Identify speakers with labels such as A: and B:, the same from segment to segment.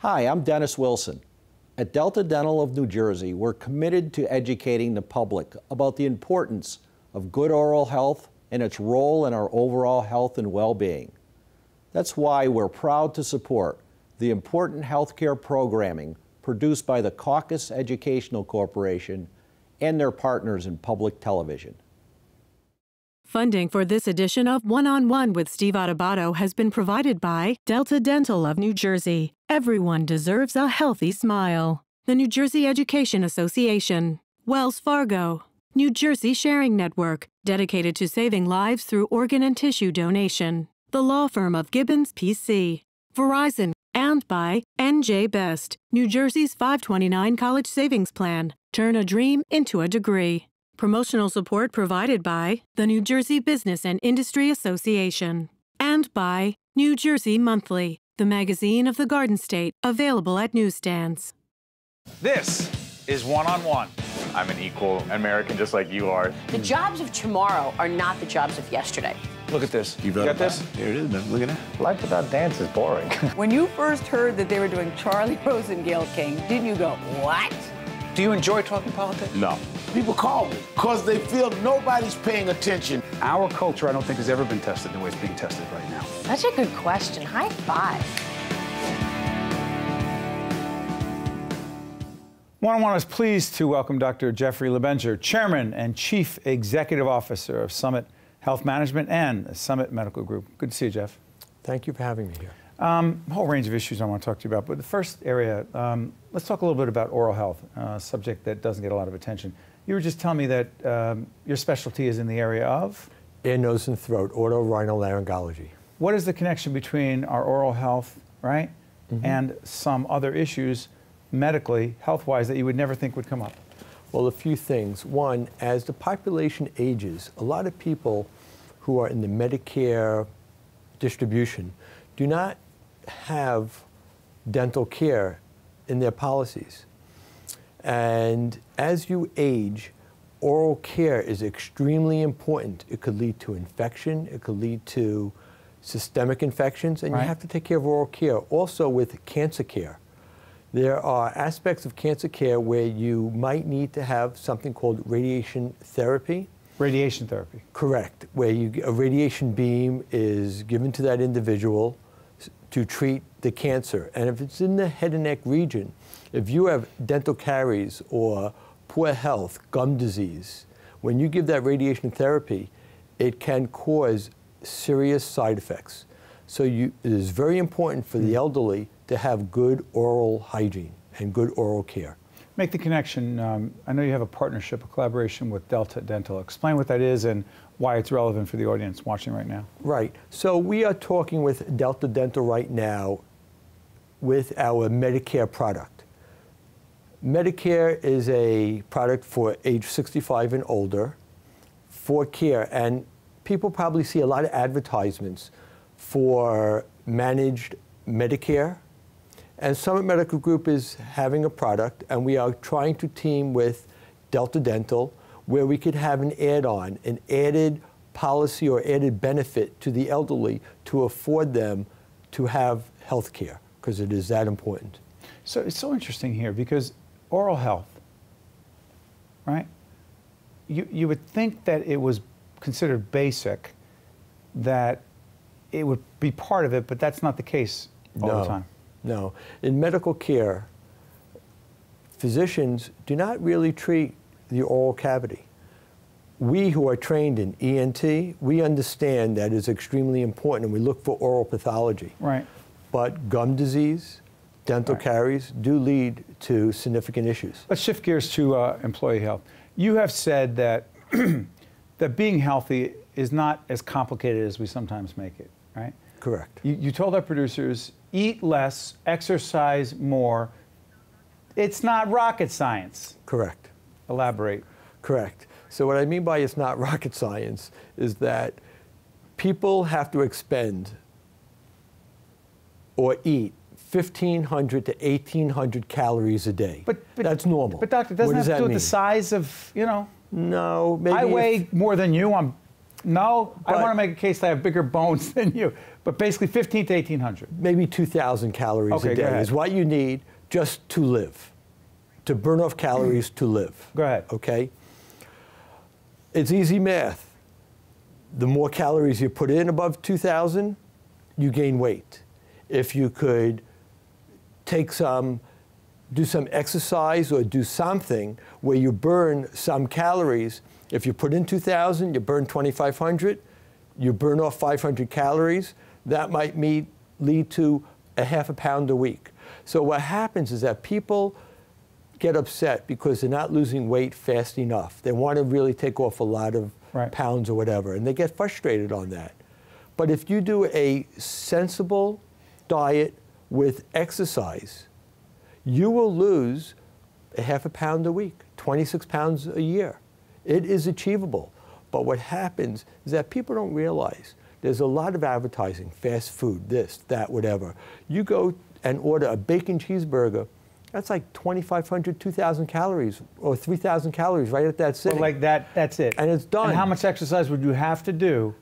A: Hi, I'm Dennis Wilson. At Delta Dental of New Jersey, we're committed to educating the public about the importance of good oral health and its role in our overall health and well-being. That's why we're proud to support the important healthcare programming produced by the CAUCUS Educational Corporation and their partners in public television.
B: Funding for this edition of One-on-One with Steve Adubato has been provided by Delta Dental of New Jersey. Everyone deserves a healthy smile. The New Jersey Education Association, Wells Fargo, New Jersey Sharing Network, dedicated to saving lives through organ and tissue donation. The law firm of GIBBONS PC, Verizon, and by NJ Best, New Jersey's 529 College Savings Plan. Turn a dream into a degree. Promotional support provided by the New Jersey Business and Industry Association and by New Jersey Monthly, the magazine of the Garden State, available at newsstands.
C: This is One-on-One. I'm an equal American just like you are.
D: The jobs of tomorrow are not the jobs of yesterday.
C: Look at this.
E: You
C: got this?
E: Here it is, man. Look at that.
C: Life without dance is boring.
F: When you first heard that they were doing Charlie Rose and Gayle King, didn't you go, what?
C: Do you enjoy talking politics?
E: No.
G: People call me because they feel nobody's paying attention.
H: Our culture, I don't think, has ever been tested the way it's being tested right now.
D: That's a good question. High five.
H: One-on-One is pleased to welcome Dr. Jeffrey Benger, Chairman and Chief Executive Officer of Summit Health Management and Summit Medical Group. Good to see you, Jeff.
I: Thank you for having me here.
H: A whole range of issues I want to talk to you about, but the first area, let's talk a little bit about oral health, a subject that doesn't get a lot of attention. You were just telling me that your specialty is in the area of?
I: Ear, nose, and throat, otorhinolaryngology.
H: What is the connection between our oral health, right, and some other issues medically, health-wise, that you would never think would come up?
I: Well, a few things. One, as the population ages, a lot of people who are in the Medicare distribution do not have dental care in their policies. And as you age, oral care is extremely important. It could lead to infection, it could lead to systemic infections, and you have to take care of oral care. Also with cancer care. There are aspects of cancer care where you might need to have something called radiation therapy.
H: Radiation therapy.
I: Correct, where a radiation beam is given to that individual to treat the cancer. And if it's in the head and neck region, if you have dental caries or poor health, gum disease, when you give that radiation therapy, it can cause serious side effects. So it is very important for the elderly to have good oral hygiene and good oral care.
H: Make the connection. I know you have a partnership, a collaboration with Delta Dental. Explain what that is and why it's relevant for the audience watching right now.
I: Right. So we are talking with Delta Dental right now with our Medicare product. Medicare is a product for age 65 and older for care. And people probably see a lot of advertisements for managed Medicare. And Summit Medical Group is having a product, and we are trying to team with Delta Dental where we could have an add-on, an added policy or added benefit to the elderly to afford them to have health care, because it is that important.
H: So it's so interesting here because oral health, right? You would think that it was considered basic, that it would be part of it, but that's not the case all the time.
I: No. In medical care, physicians do not really treat the oral cavity. We who are trained in ENT, we understand that is extremely important, and we look for oral pathology.
H: Right.
I: But gum disease, dental caries do lead to significant issues.
H: Let's shift gears to employee health. You have said that that being healthy is not as complicated as we sometimes make it, right?
I: Correct.
H: You told our producers, eat less, exercise more. It's not rocket science.
I: Correct.
H: Elaborate.
I: Correct. So what I mean by it's not rocket science is that people have to expend or eat 1,500 to 1,800 calories a day. But that's normal.
H: But doctor, doesn't have to do with the size of, you know?
I: No, maybe
H: I weigh more than you. I want to make a case that I have bigger bones than you. But basically 15 to 1,800.
I: Maybe 2,000 calories a day is what you need just to live, to burn off calories to live.
H: Go ahead.
I: Okay? It's easy math. The more calories you put in above 2,000, you gain weight. If you could do some exercise or do something where you burn some calories, if you put in 2,000, you burn 2,500, you burn off 500 calories, that might lead to a half a pound a week. So what happens is that people get upset because they're not losing weight fast enough. They want to really take off a lot of pounds or whatever, and they get frustrated on that. But if you do a sensible diet with exercise, you will lose a half a pound a week, 26 pounds a year. It is achievable. But what happens is that people don't realize there's a lot of advertising, fast food, this, that, whatever. You go and order a bacon cheeseburger, that's like 2,500, 2,000 calories or 3,000 calories right at that sitting.
H: Well, like that's it.
I: And it's done.
H: And how much exercise would you have to do?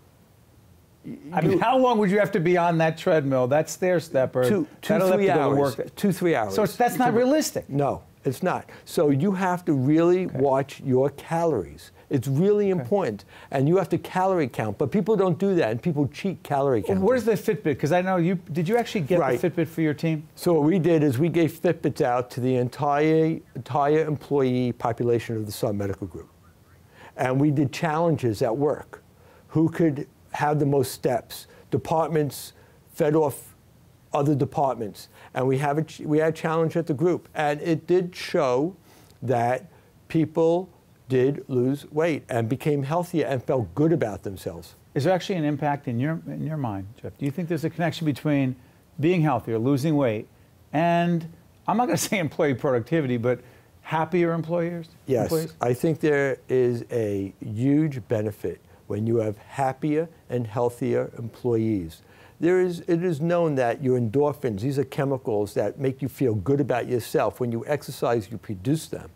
H: I mean, how long would you have to be on that treadmill, that stair stepper?
I: 2-3 hours. 2-3 hours.
H: So that's not realistic.
I: No, it's not. So you have to really watch your calories. It's really important. And you have to calorie count. But people don't do that, and people cheat calorie counting.
H: Well, where's the Fitbit? Because I know did you actually get the Fitbit for your team?
I: So what we did is we gave Fitbits out to the entire employee population of the Summit Medical Group. And we did challenges at work. Who could have the most steps? Departments fed off other departments. And we had a challenge at the group. And it did show that people did lose weight and became healthier and felt good about themselves.
H: Is there actually an impact in your mind, Jeff? Do you think there's a connection between being healthier, losing weight, and, I'm not going to say employee productivity, but happier employers?
I: Yes, I think there is a huge benefit when you have happier and healthier employees. It is known that your endorphins, these are chemicals that make you feel good about yourself. When you exercise, you produce them.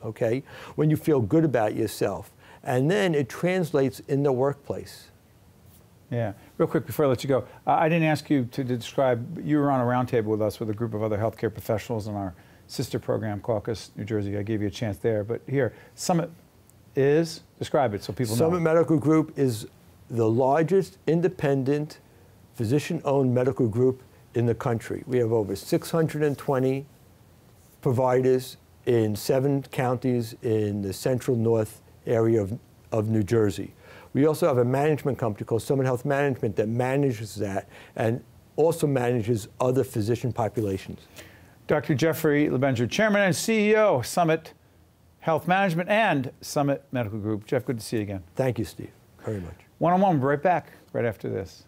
I: Okay, when you feel good about yourself. And then it translates in the workplace.
H: Yeah. Real quick before I let you go, I didn't ask you to describe, you were on a roundtable with us with a group of other healthcare professionals in our sister program, CAUCUS, New Jersey. I gave you a chance there. But here, Summit is, describe it so people know.
I: Summit Medical Group is the largest independent physician-owned medical group in the country. We have over 620 providers in 7 counties in the central north area of New Jersey. We also have a management company called Summit Health Management that manages that and also manages other physician populations.
H: Dr. Jeffrey Benger, Chairman and CEO, Summit Health Management and Summit Medical Group. Jeff, good to see you again.
I: Thank you, Steve, very much.
H: One-on-one, we'll be right back, right after this.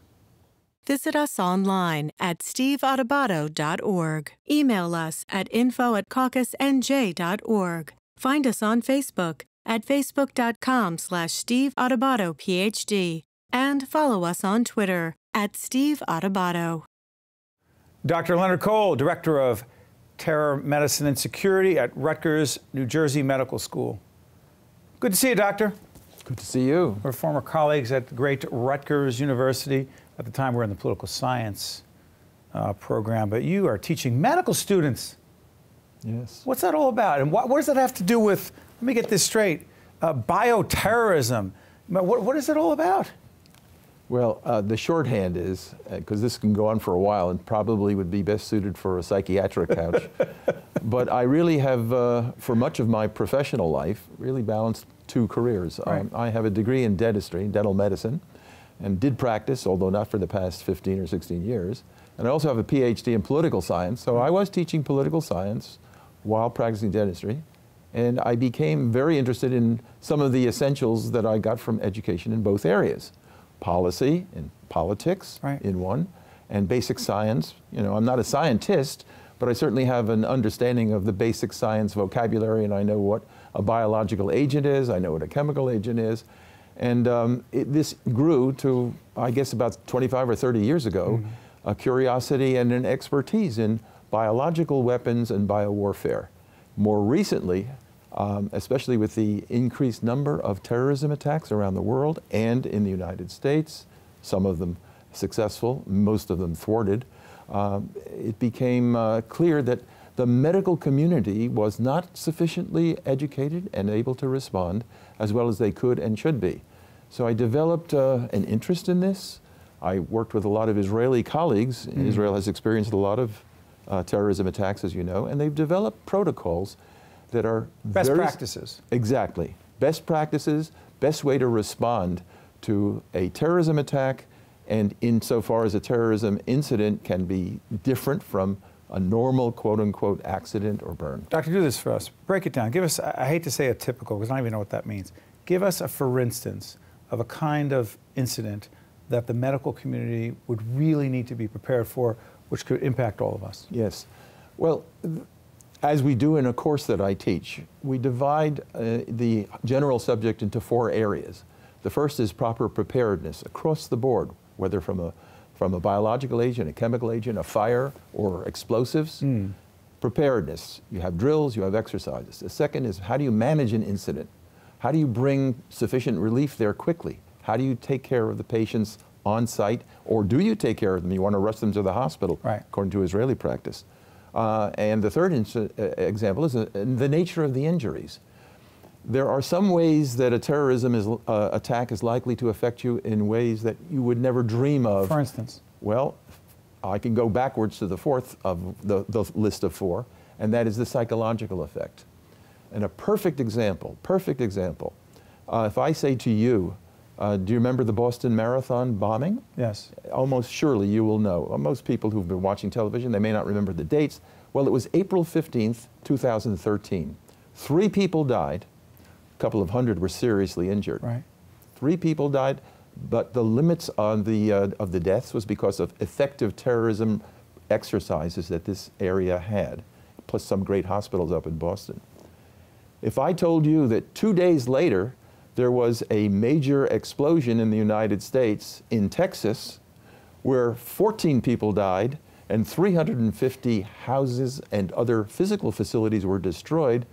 B: Visit us online at steveadubato.org. Email us at info@caucusnj.org. Find us on Facebook at facebook.com/Steve Adubato, PhD. And follow us on Twitter at Steve Adubato.
H: Dr. Leonard Cole, Director of Terror Medicine and Security at Rutgers New Jersey Medical School. Good to see you, Doctor.
A: Good to see you.
H: We're former colleagues at the great Rutgers University. At the time, we were in the political science program, but you are teaching medical students.
A: Yes.
H: What's that all about? And what does that have to do with, let me get this straight, bioterrorism? What is it all about?
A: Well, the shorthand is, because this can go on for a while and probably would be best suited for a psychiatric couch, but I really have, for much of my professional life, really balanced 2 careers.
H: Right.
A: I have a degree in dentistry, dental medicine, and did practice, although not for the past 15 or 16 years. And I also have a PhD in political science, so I was teaching political science while practicing dentistry. And I became very interested in some of the essentials that I got from education in both areas. Policy and politics in one, and basic science. You know, I'm not a scientist, but I certainly have an understanding of the basic science vocabulary, and I know what a biological agent is, I know what a chemical agent is. And this grew to, I guess, about 25 or 30 years ago, a curiosity and an expertise in biological weapons and biowarfare. More recently, especially with the increased number of terrorism attacks around the world and in the United States, some of them
E: successful, most of them thwarted, it became clear that the medical community was not sufficiently educated and able to respond as well as they could and should be. So I developed an interest in this. I worked with a lot of Israeli colleagues. Israel has experienced a lot of terrorism attacks, as you know, and they've developed protocols that are
H: best practices.
E: Exactly. Best practices, best way to respond to a terrorism attack, and insofar as a terrorism incident can be different from a normal, quote-unquote, accident or burn.
H: Doctor, do this for us. Break it down. Give us, I hate to say a typical, because I don't even know what that means. Give us a for instance of a kind of incident that the medical community would really need to be prepared for, which could impact all of us.
E: Yes. Well, as we do in a course that I teach, we divide the general subject into 4 areas. The first is proper preparedness across the board, whether from a biological agent, a chemical agent, a fire, or explosives. Preparedness. You have drills, you have exercises. The second is, how do you manage an incident? How do you bring sufficient relief there quickly? How do you take care of the patients on site, or do you take care of them? You want to rush them to the hospital,
H: right, according
E: to Israeli practice. And the third example is the nature of the injuries. There are some ways that a terrorism attack is likely to affect you in ways that you would never dream of.
H: For instance?
E: Well, I can go backwards to the fourth of the list of 4, and that is the psychological effect. And a perfect example, if I say to you, do you remember the Boston Marathon bombing?
H: Yes.
E: Almost surely you will know. Most people who've been watching television, they may not remember the dates. Well, it was April 15th, 2013. 3 people died. A couple of hundred were seriously injured.
H: Right.
E: 3 people died, but the limits on of the deaths was because of effective terrorism exercises that this area had, plus some great hospitals up in Boston. If I told you that 2 days later, there was a major explosion in the United States in Texas where 14 people died and 350 houses and other physical facilities were destroyed,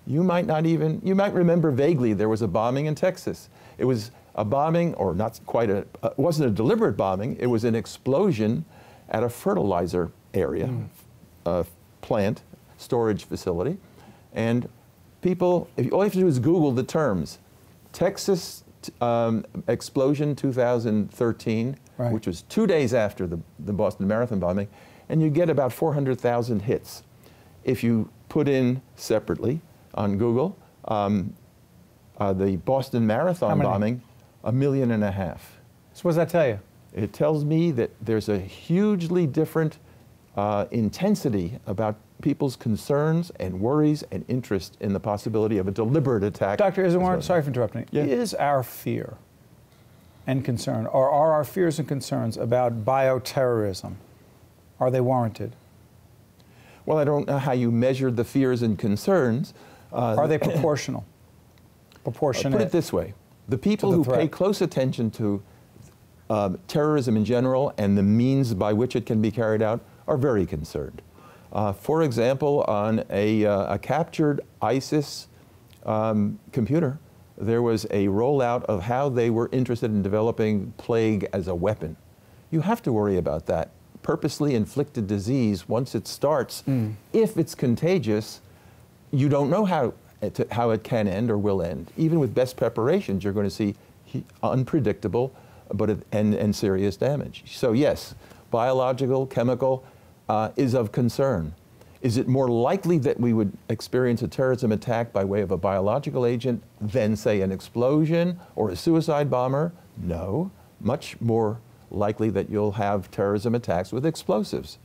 E: you might remember vaguely there was a bombing in Texas. It was a bombing, or not quite it wasn't a deliberate bombing, it was an explosion at a fertilizer area, plant, storage facility. And people, all you have to do is Google the terms. Texas explosion 2013,
H: right,
E: which was 2 days after the Boston Marathon bombing, and you get about 400,000 hits. If you put in separately on Google the Boston Marathon bombing, 1.5 million.
H: So what does that tell you?
E: It tells me that there's a hugely different intensity about people's concerns and worries and interest in the possibility of a deliberate attack.
H: Dr. Isamar, sorry for interrupting.
E: Yeah.
H: Is our fear and concern, or are our fears and concerns about bioterrorism, are they warranted?
E: Well, I don't know how you measure the fears and concerns.
H: Are they proportional? Proportionate?
E: Put it this way. The people who pay close attention to terrorism in general and the means by which it can be carried out are very concerned. For example, on a captured ISIS computer, there was a rollout of how they were interested in developing plague as a weapon. You have to worry about that. Purposely inflicted disease, once it starts, if it's contagious, you don't know how it can end or will end. Even with best preparations, you're going to see unpredictable and serious damage. So yes, biological, chemical, is of concern. Is it more likely that we would experience a terrorism attack by way of a biological agent than, say, an explosion or a suicide bomber? No. Much more likely that you'll have terrorism attacks with explosives.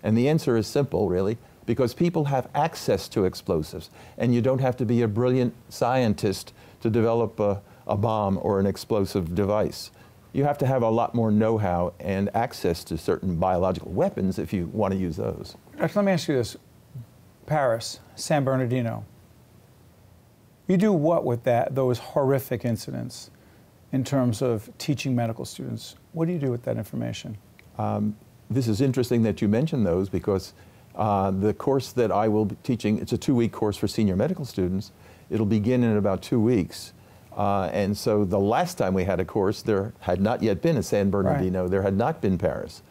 E: And the answer is simple, really, because people have access to explosives, and you don't have to be a brilliant scientist to develop a bomb or an explosive device. You have to have a lot more know-how and access to certain biological weapons if you want to use those.
H: Actually, let me ask you this. Paris, San Bernardino. You do what with those horrific incidents in terms of teaching medical students? What do you do with that information?
E: This is interesting that you mention those because the course that I will be teaching, it's a 2-week course for senior medical students. It'll begin in about 2 weeks. And so the last time we had a course, there had not yet been a San Bernardino. Right. There had not been Paris.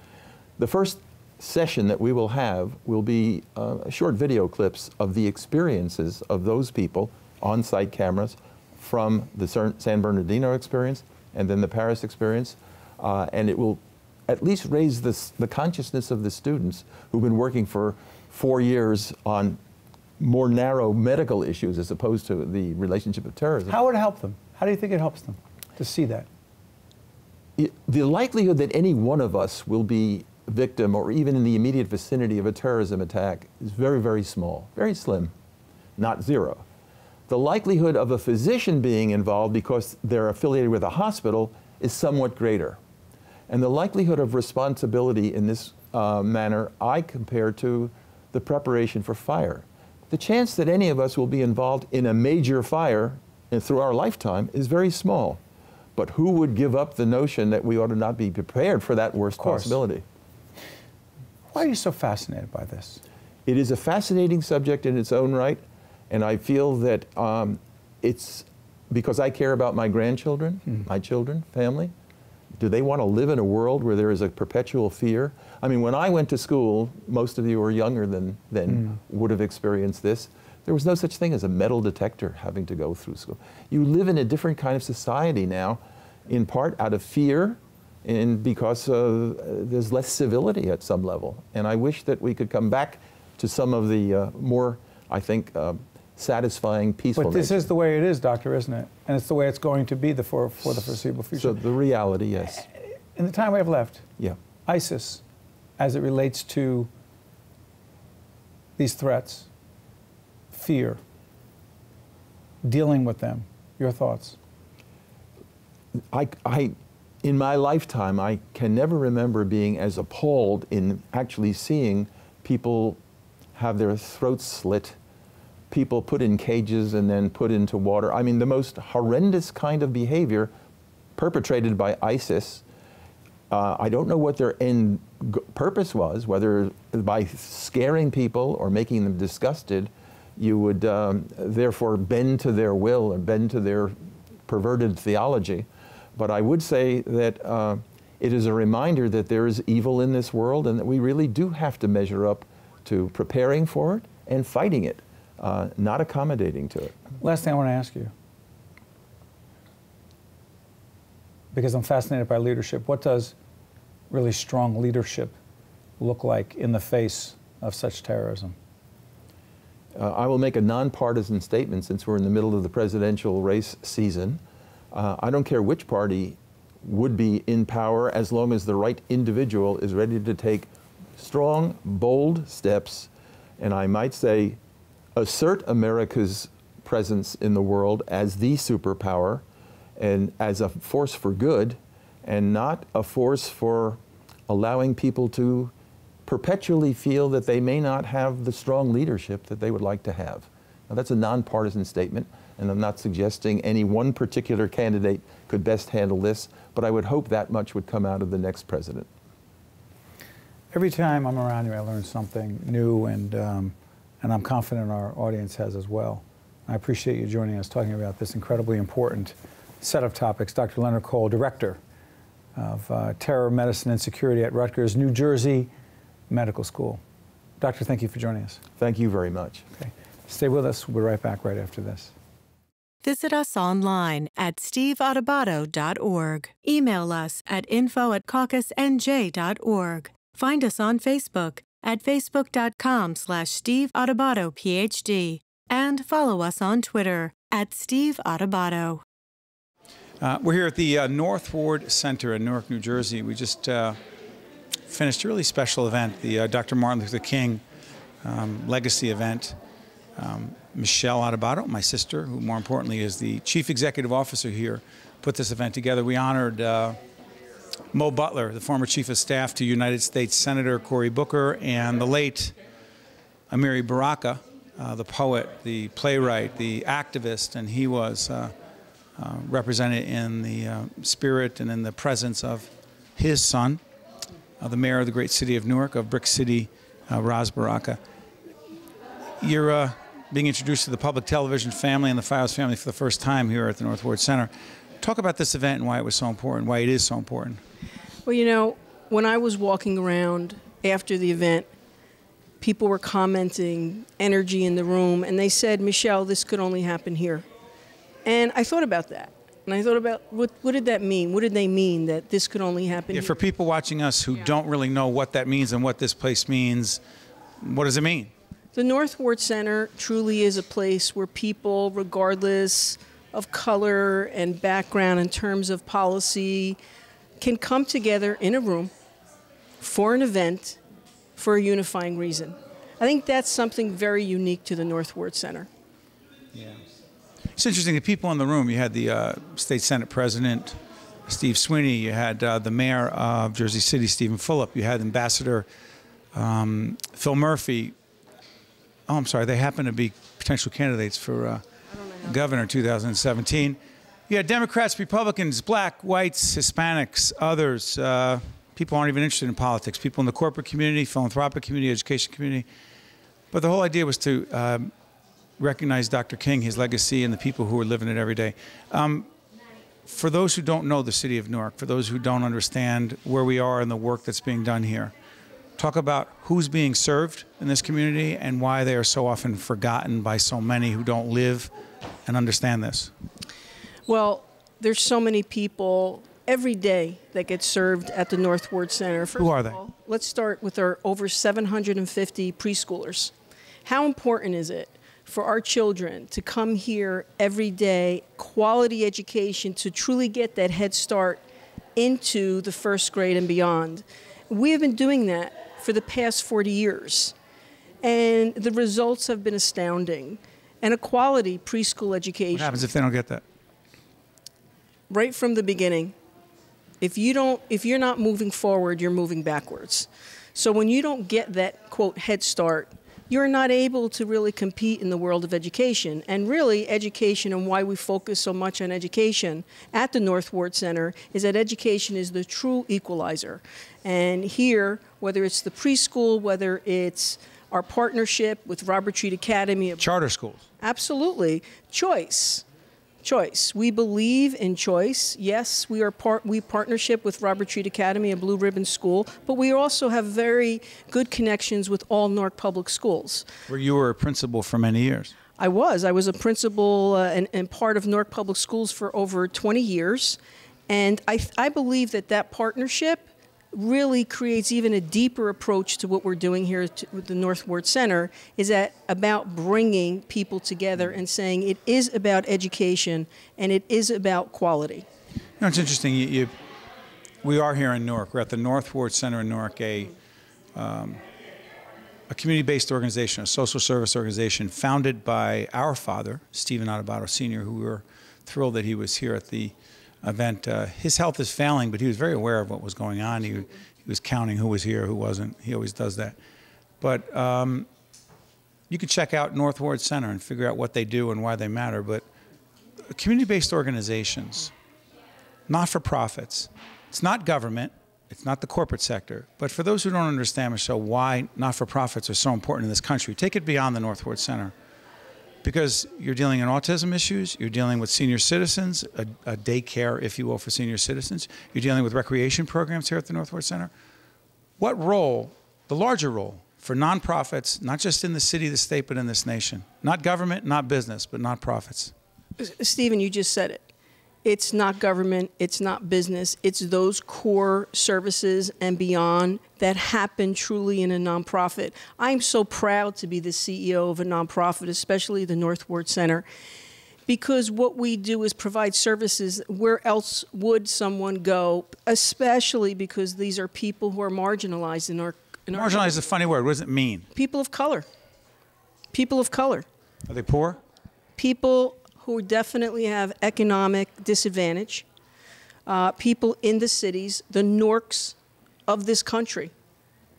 E: The first session that we will have will be short video clips of the experiences of those people, on-site cameras, from the San Bernardino experience and then the Paris experience. And it will at least raise the consciousness of the students who've been working for 4 years on more narrow medical issues as opposed to the relationship of terrorism.
H: How would it help them? How do you think it helps them to see that?
E: The likelihood that any one of us will be a victim or even in the immediate vicinity of a terrorism attack is very, very small, very slim, not zero. The likelihood of a physician being involved because they're affiliated with a hospital is somewhat greater. And the likelihood of responsibility in this manner I compare to the preparation for fire. The chance that any of us will be involved in a major fire through our lifetime is very small. But who would give up the notion that we ought to not be prepared for that worst possibility?
H: Why are you so fascinated by this?
E: It is a fascinating subject in its own right, and I feel that it's because I care about my grandchildren, my children, family. Do they want to live in a world where there is a perpetual fear? I mean, when I went to school, most of you were younger than would have experienced this. There was no such thing as a metal detector having to go through school. You live in a different kind of society now, in part out of fear and because there's less civility at some level. And I wish that we could come back to some of the more, I think, satisfying, peaceful
H: But this
E: nature.
H: is the way it is, Doctor, isn't it? And it's the way it's going to be for the foreseeable future.
E: So the reality, yes.
H: In the time we have left,
E: yeah.
H: ISIS, as it relates to these threats, fear, dealing with them, your thoughts?
E: In my lifetime, I can never remember being as appalled in actually seeing people have their throats slit, people put in cages and then put into water. I mean, the most horrendous kind of behavior perpetrated by ISIS. I don't know what their end purpose was, whether by scaring people or making them disgusted, you would therefore bend to their will or bend to their perverted theology. But I would say that it is a reminder that there is evil in this world and that we really do have to measure up to preparing for it and fighting it, not accommodating to it.
H: Last thing I want to ask you, because I'm fascinated by leadership, what does really strong leadership look like in the face of such terrorism?
E: I will make a nonpartisan statement since we're in the middle of the presidential race season. I don't care which party would be in power as long as the right individual is ready to take strong, bold steps, and I might say assert America's presence in the world as the superpower and as a force for good and not a force for allowing people to perpetually feel that they may not have the strong leadership that they would like to have. Now, that's a nonpartisan statement, and I'm not suggesting any one particular candidate could best handle this, but I would hope that much would come out of the next president.
H: Every time I'm around you, I learn something new, and I'm confident our audience has as well. I appreciate you joining us, talking about this incredibly important set of topics. Dr. Leonard Cole, Director of Terror Medicine and Security at Rutgers NJ Medical School. Doctor, thank you for joining us.
E: Thank you very much.
H: Okay. Stay with us. We'll be right back right after this.
B: Visit us online at steveadubato.org. Email us at info@caucusnj.org. Find us on Facebook at facebook.com/SteveAdubatoPhD. And follow us on Twitter at SteveAdubato.
H: We're here at the North Ward Center in Newark, New Jersey. We just finished a really special event, the Dr. Martin Luther King Legacy event. Michele Adubato, my sister, who more importantly is the Chief Executive Officer here, put this event together. We honored Mo Butler, the former Chief of Staff to United States Senator Cory Booker, and the late Amiri Baraka, the poet, the playwright, the activist, and he was represented in the spirit and in the presence of his son, the mayor of the great city of Newark, of Brick City, Ras Baraka. You're being introduced to the public television family and the FIOS family for the first time here at the North Ward Center. Talk about this event and why it was so important, why it is so important.
J: Well, you know, when I was walking around after the event, people were commenting energy in the room, and they said, Michele, this could only happen here. And I thought about that. And I thought about what did that mean? What did they mean that this could only happen here?
H: For people watching us who don't really know what that means and what this place means, what does it mean?
J: The North Ward Center truly is a place where people, regardless of color and background in terms of policy, can come together in a room for an event for a unifying reason. I think that's something very unique to the North Ward Center.
H: Yeah. It's interesting, the people in the room, you had the State Senate President, Steve Sweeney, you had the Mayor of Jersey City, Stephen Fulop, you had Ambassador Phil Murphy. Oh, I'm sorry, they happen to be potential candidates for governor 2017. You had Democrats, Republicans, black, whites, Hispanics, others. People aren't even interested in politics. People in the corporate community, philanthropic community, education community. But the whole idea was to recognize Dr. King, his legacy, and the people who are living it every day. For those who don't know the city of Newark, for those who don't understand where we are and the work that's being done here, talk about who's being served in this community and why they are so often forgotten by so many who don't live and understand this.
J: Well, there's so many people every day that get served at the North Ward Center.
H: Who are they?
J: Let's start with our over 750 preschoolers. How important is it for our children to come here every day, quality education, to truly get that head start into the first grade and beyond? We have been doing that for the past 40 years, and the results have been astounding. And a quality preschool education.
H: What happens if they don't get that?
J: Right from the beginning, if you're not moving forward, you're moving backwards. So when you don't get that, quote, head start, you're not able to really compete in the world of education. And really, education, and why we focus so much on education at the North Ward Center, is that education is the true equalizer. And here, whether it's the preschool, whether it's our partnership with Robert Treat Academy.
H: Charter schools.
J: Absolutely. Choice. Choice. We believe in choice. Yes, we partnership with Robert Treat Academy, a blue ribbon school, but we also have very good connections with all Newark public schools.
H: Where you were a principal for many years.
J: I was a principal and part of Newark public schools for over 20 years. And I believe that partnership really creates even a deeper approach to what we're doing here with the North Ward Center, is that about bringing people together and saying it is about education and it is about quality.
H: You know, it's interesting. We are here in Newark. We're at the North Ward Center in Newark, a community-based organization, a social service organization founded by our father, Stephen Adubato Sr., who we were thrilled that he was here at the event. His health is failing, but he was very aware of what was going on. He was counting who was here, who wasn't. He always does that. But you can check out North Ward Center and figure out what they do and why they matter. But community-based organizations, not-for-profits, it's not government, it's not the corporate sector. But for those who don't understand, Michele, why not-for-profits are so important in this country, take it beyond the North Ward Center. Because you're dealing in autism issues, you're dealing with senior citizens, a daycare, if you will, for senior citizens. You're dealing with recreation programs here at the North Ward Center. What role, the larger role, for nonprofits, not just in the city, the state, but in this nation? Not government, not business, but nonprofits.
J: Stephen, you just said it. It's not government, it's not business, it's those core services and beyond that happen truly in a nonprofit. I'm so proud to be the CEO of a nonprofit, especially the North Ward Center, because what we do is provide services. Where else would someone go, especially because these are people who are marginalized in our
H: marginalized is a funny word. What does it mean?
J: People of color. People of color.
H: Are they poor?
J: People who definitely have economic disadvantage, people in the cities, the Newarks of this country.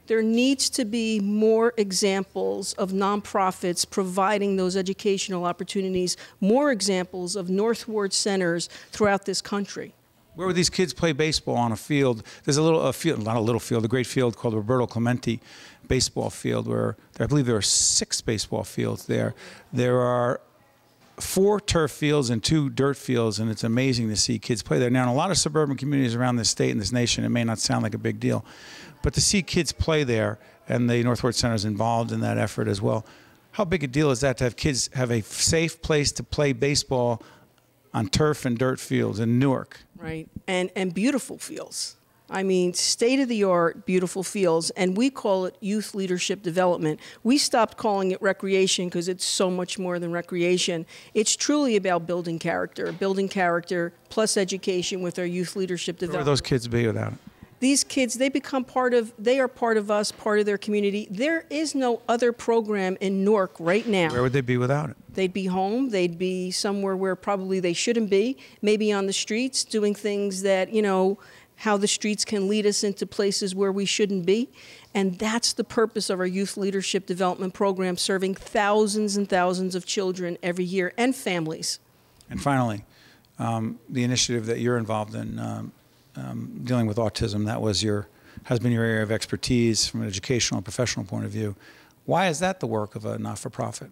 J: There needs to be more examples of nonprofits providing those educational opportunities, more examples of North Ward centers throughout this country.
H: Where would these kids play baseball on a field? There's a field, not a little field, a great field called Roberto Clemente baseball field where I believe there are 6 baseball fields there. There are 4 turf fields and 2 dirt fields, and it's amazing to see kids play there. Now, in a lot of suburban communities around this state and this nation, it may not sound like a big deal, but to see kids play there, and the Northward Center is involved in that effort as well, how big a deal is that to have kids have a safe place to play baseball on turf and dirt fields in Newark?
J: Right, and beautiful fields. I mean, state-of-the-art, beautiful fields, and we call it youth leadership development. We stopped calling it recreation because it's so much more than recreation. It's truly about building character plus education with our youth leadership development.
H: Where would those kids be without it?
J: These kids, they are part of us, part of their community. There is no other program in Newark right now.
H: Where would they be without it?
J: They'd be home. They'd be somewhere where probably they shouldn't be, maybe on the streets doing things that, you know, how the streets can lead us into places where we shouldn't be. And that's the purpose of our youth leadership development program, serving thousands and thousands of children every year and families.
H: And finally, the initiative that you're involved in, dealing with autism, has been your area of expertise from an educational and professional point of view. Why is that the work of a not-for-profit?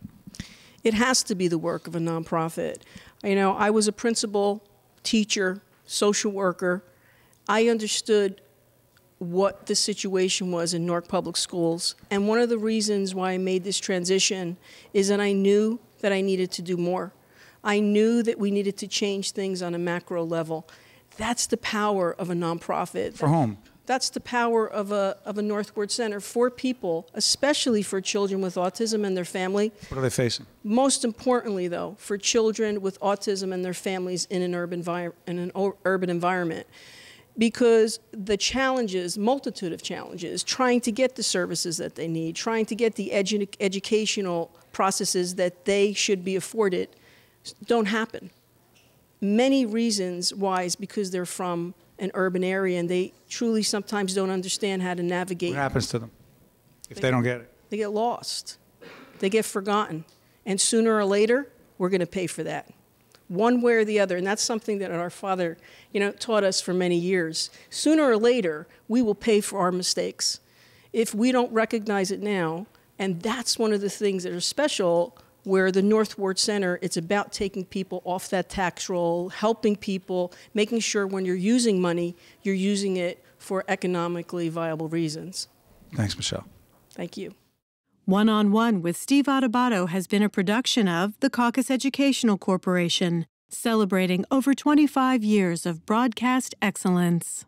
J: It has to be the work of a nonprofit. You know, I was a principal, teacher, social worker. I understood what the situation was in Newark Public Schools. And one of the reasons why I made this transition is that I knew that I needed to do more. I knew that we needed to change things on a macro level. That's the power of a nonprofit.
H: For whom?
J: That's the power of a Northward Center for people, especially for children with autism and their family.
H: What are they facing?
J: Most importantly, though, for children with autism and their families in an urban environment. Because the challenges, multitude of challenges, trying to get the services that they need, trying to get the educational processes that they should be afforded, don't happen. Many reasons why is because they're from an urban area and they truly sometimes don't understand how to navigate.
H: What happens to them if they don't get it?
J: They get lost. They get forgotten. And sooner or later, we're going to pay for that, one way or the other. And that's something that our father, you know, taught us for many years. Sooner or later, we will pay for our mistakes if we don't recognize it now. And that's one of the things that are special where the Northward Center, it's about taking people off that tax roll, helping people, making sure when you're using money, you're using it for economically viable reasons.
H: Thanks, Michele.
J: Thank you.
B: One-on-One with Steve Adubato has been a production of the CAUCUS Educational Corporation, celebrating over 25 years of broadcast excellence.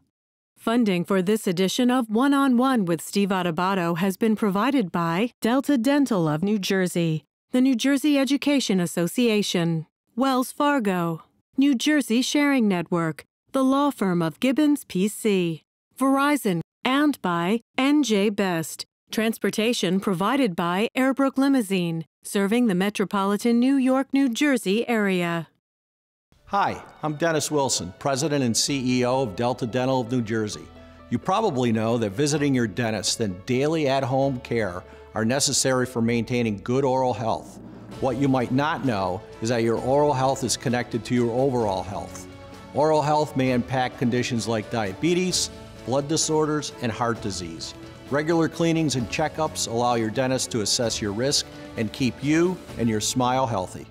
B: Funding for this edition of One-on-One with Steve Adubato has been provided by Delta Dental of New Jersey, the New Jersey Education Association, Wells Fargo, New Jersey Sharing Network, the law firm of GIBBONS PC, Verizon, and by NJBIA. Transportation provided by Airbrook Limousine, serving the metropolitan New York, New Jersey area.
A: Hi, I'm Dennis Wilson, President and CEO of Delta Dental of New Jersey. You probably know that visiting your dentist and daily at-home care are necessary for maintaining good oral health. What you might not know is that your oral health is connected to your overall health. Oral health may impact conditions like diabetes, blood disorders, and heart disease. Regular cleanings and checkups allow your dentist to assess your risk and keep you and your smile healthy.